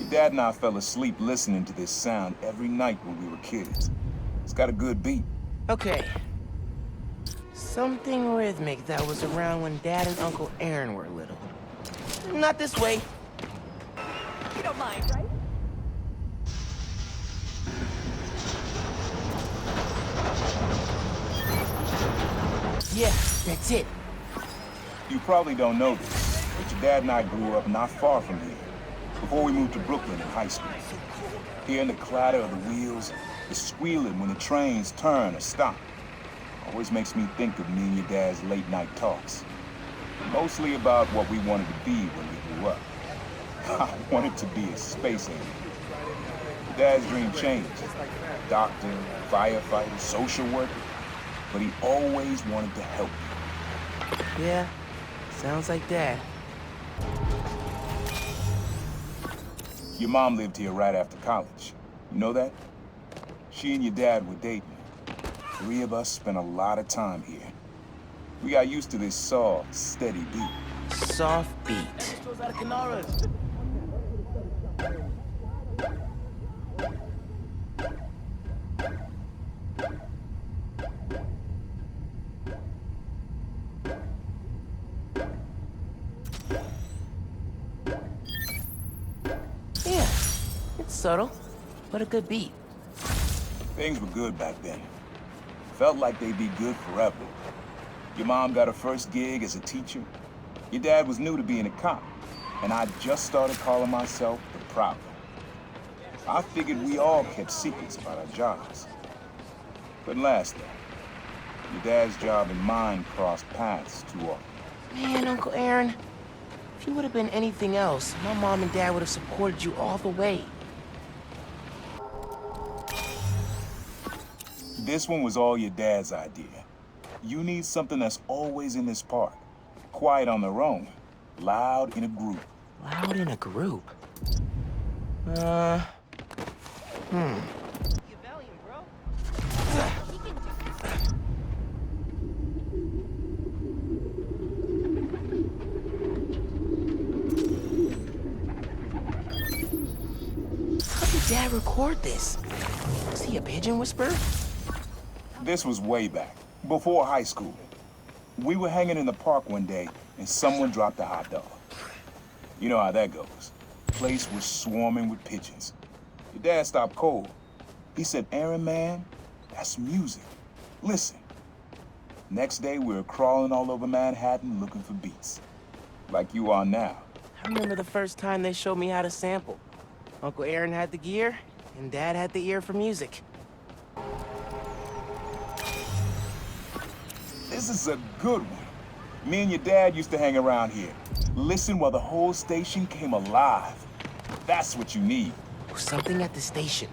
Your dad and I fell asleep listening to this sound every night when we were kids. It's got a good beat. Okay. Something rhythmic that was around when Dad and Uncle Aaron were little. Not this way. You don't mind, right? Yeah, that's it. You probably don't know this, but your dad and I grew up not far from here, before we moved to Brooklyn in high school. Hearing the clatter of the wheels, the squealing when the trains turn or stop, always makes me think of me and your dad's late night talks. Mostly about what we wanted to be when we grew up. I wanted to be a space alien. Your dad's dream changed. Doctor, firefighter, social worker. But he always wanted to help you. Yeah, sounds like Dad. Your mom lived here right after college. You know that? She and your dad were dating. 3 of us spent a lot of time here. We got used to this soft, steady beat. Soft beat. Yeah, it's subtle, but a good beat. Things were good back then. Felt like they'd be good forever. Your mom got her first gig as a teacher. Your dad was new to being a cop, and I just started calling myself the Prowler. I figured we all kept secrets about our jobs. Couldn't last though. Your dad's job and mine crossed paths too often. Man, Uncle Aaron, if you would have been anything else, my mom and dad would have supported you all the way. This one was all your dad's idea. You need something that's always in this park. Quiet on their own. Loud in a group. Loud in a group? How did Dad record this? Was he a pigeon whisperer? This was way back, before high school. We were hanging in the park one day, and someone dropped a hot dog. You know how that goes. The place was swarming with pigeons. Your dad stopped cold. He said, "Aaron, man, that's music. Listen." Next day, we were crawling all over Manhattan looking for beats. Like you are now. I remember the first time they showed me how to sample. Uncle Aaron had the gear, and Dad had the ear for music. This is a good one. Me and your dad used to hang around here. Listen while the whole station came alive. That's what you need. Something at the station.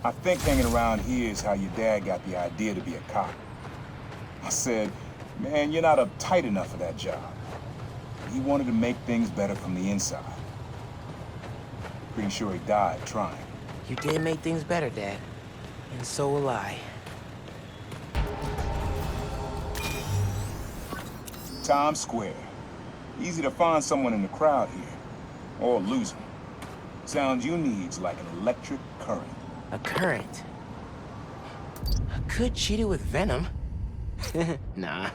I think hanging around here is how your dad got the idea to be a cop. I said, "Man, you're not uptight enough for that job." He wanted to make things better from the inside. Pretty sure he died trying. You did make things better, Dad. And so will I. Times Square. Easy to find someone in the crowd here. Or lose them. Sound you need's like an electric current. A current. I could cheat it with venom. Nah.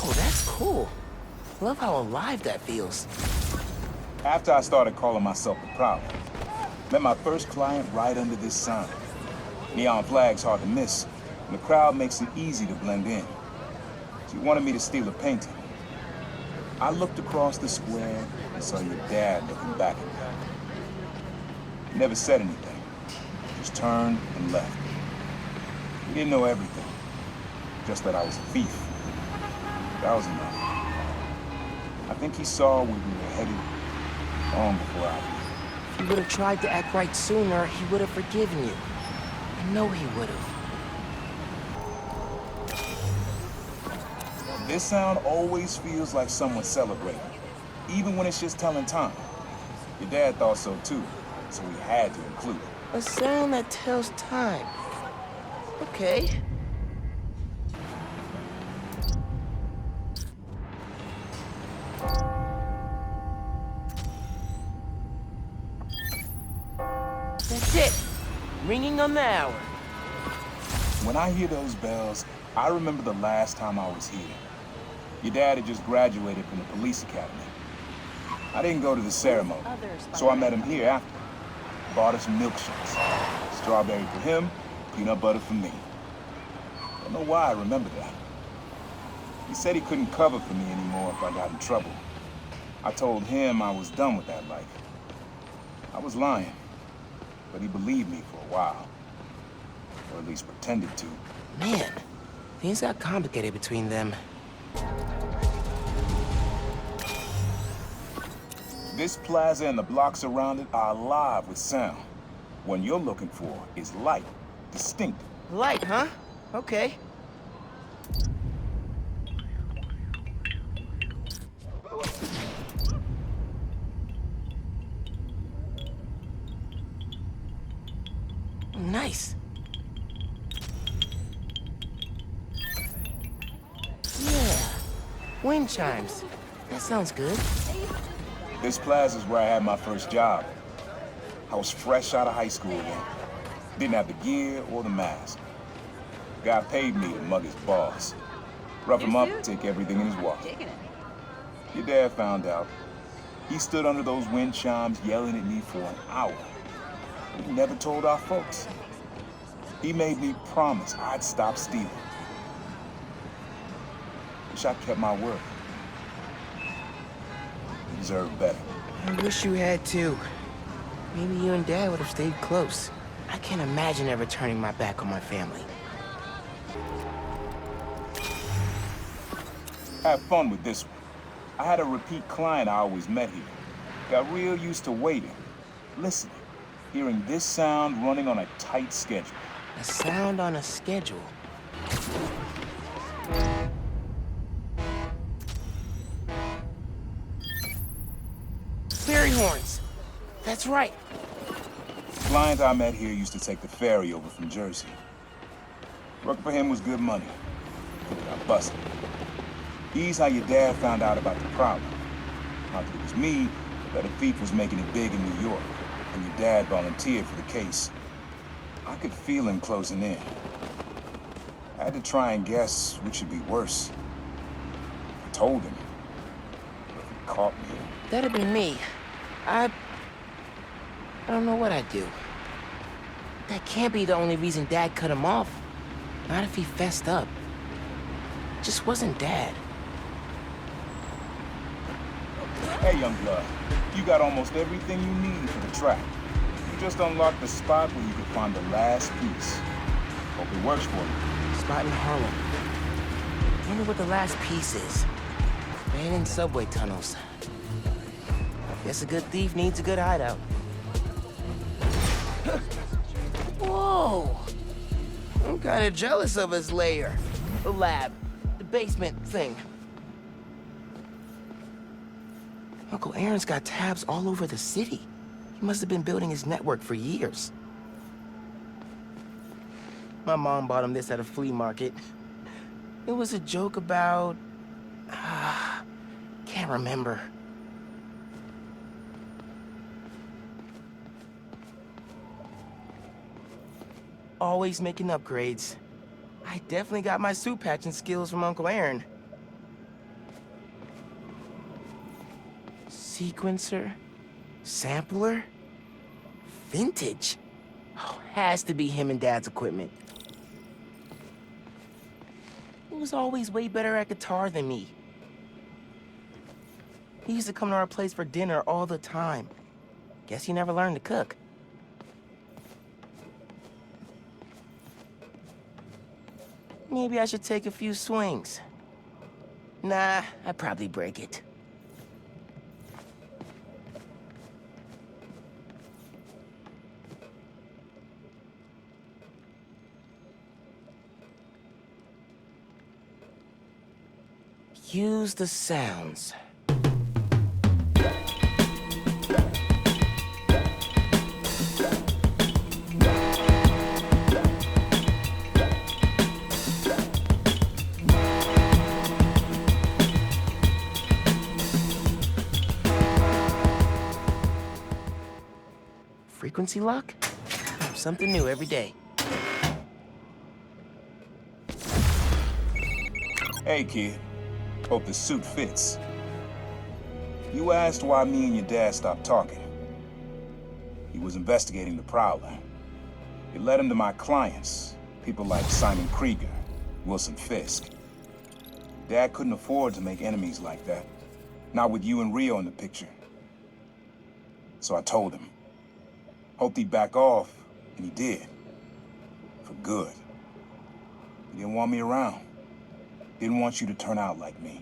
Oh, that's cool. Love how alive that feels. After I started calling myself the Prowler, met my first client right under this sign. Neon flag's hard to miss, and the crowd makes it easy to blend in. She wanted me to steal a painting. I looked across the square and saw your dad looking back at me. He never said anything, just turned and left. He didn't know everything, just that I was a thief. That was enough. I think he saw where we were headed long before I did. If you would have tried to act right sooner, he would have forgiven you. I know he would have. This sound always feels like someone celebrating, even when it's just telling time. Your dad thought so too, so we had to include it. A sound that tells time. Okay. That's it. Ringing on the hour. When I hear those bells, I remember the last time I was here. Your dad had just graduated from the police academy. I didn't go to the ceremony, so I met him here after. Bought us some milkshakes. Strawberry for him, peanut butter for me. Don't know why I remember that. He said he couldn't cover for me anymore if I got in trouble. I told him I was done with that life. I was lying, but he believed me for a while. Or at least pretended to. Man, things got complicated between them. This plaza and the blocks around it are alive with sound. What you're looking for is light, distinct. Light, huh? Okay. Nice. Yeah. Wind chimes. That sounds good. This plaza is where I had my first job. I was fresh out of high school then. Didn't have the gear or the mask. Guy paid me to mug his boss. Rough him up, take everything in his wallet. Your dad found out. He stood under those wind chimes yelling at me for an hour. He never told our folks. He made me promise I'd stop stealing. Wish I kept my word. You deserve better. I wish you had too. Maybe you and Dad would have stayed close. I can't imagine ever turning my back on my family. Have fun with this one. I had a repeat client I always met here. Got real used to waiting, listening, hearing this sound running on a tight schedule. A sound on a schedule. Ferry horns. That's right. Client I met here used to take the ferry over from Jersey. Working for him was good money. But it got busted. He's how your dad found out about the problem. Not that it was me, but a thief was making it big in New York, and your dad volunteered for the case. I could feel him closing in. I had to try and guess which should be worse. I told him. But if he caught me... That'd be me. I don't know what I'd do. That can't be the only reason Dad cut him off. Not if he fessed up. Just wasn't Dad. Hey, young blood. You got almost everything you need for the track. You just unlocked the spot where you can find the last piece. Hope it works for you. Spot in Harlem. Wonder what the last piece is. Abandoned subway tunnels. Guess a good thief needs a good hideout. Whoa! I'm kinda jealous of his lair. The lab. The basement thing. Uncle Aaron's got tabs all over the city. He must have been building his network for years. My mom bought him this at a flea market. It was a joke about... can't remember. Always making upgrades. I definitely got my suit patching skills from Uncle Aaron. Sequencer? Sampler? Vintage? Oh, has to be him and Dad's equipment. He was always way better at guitar than me. He used to come to our place for dinner all the time. Guess he never learned to cook. Maybe I should take a few swings. Nah, I'd probably break it. Use the sounds. Frequency lock? Something new every day. Hey, kid. Hope the suit fits. You asked why me and your dad stopped talking. He was investigating the Prowler. It led him to my clients, people like Simon Krieger, Wilson Fisk. Dad couldn't afford to make enemies like that. Not with you and Rio in the picture. So I told him. Hoped he'd back off, and he did. For good. He didn't want me around. Didn't want you to turn out like me.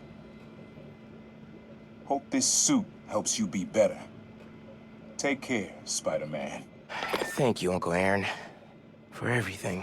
Hope this suit helps you be better. Take care, Spider-Man. Thank you, Uncle Aaron, for everything.